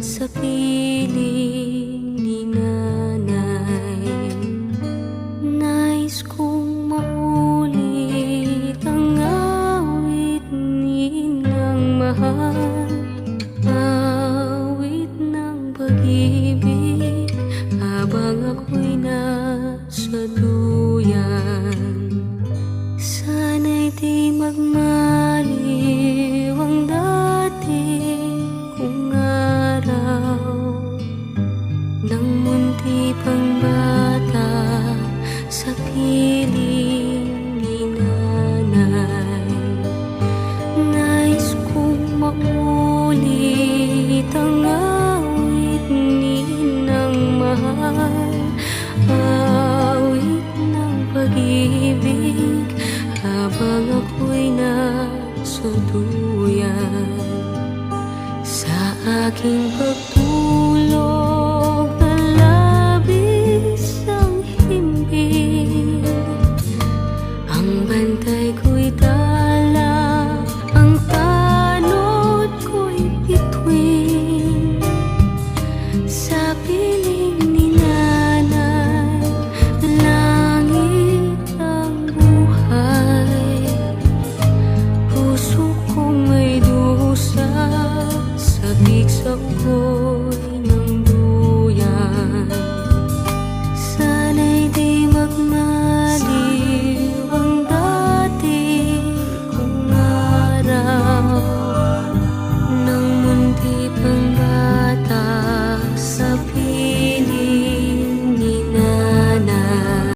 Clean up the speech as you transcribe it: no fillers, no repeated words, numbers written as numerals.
sa piling ni nanay. Nais kong maulit ang awit ni Inang mahal, awit ng pag-ibig habang ako'y nasa duyan. Sana'y di magmaliw ang dating kong araw, nang munti pang bata sa piling ni nanay. Nais kong maulit ang awit ni Inang mahal, awit ng pag-ibig habang ako'y nasa duyan. Sa aking pagtulog na labis ang himbing, ang bantay ko'y dala, ang tanod ko'y bituin. Sa piling ni nanay, langit ang buhay. Puso kong may dusa, sabik sa ko'y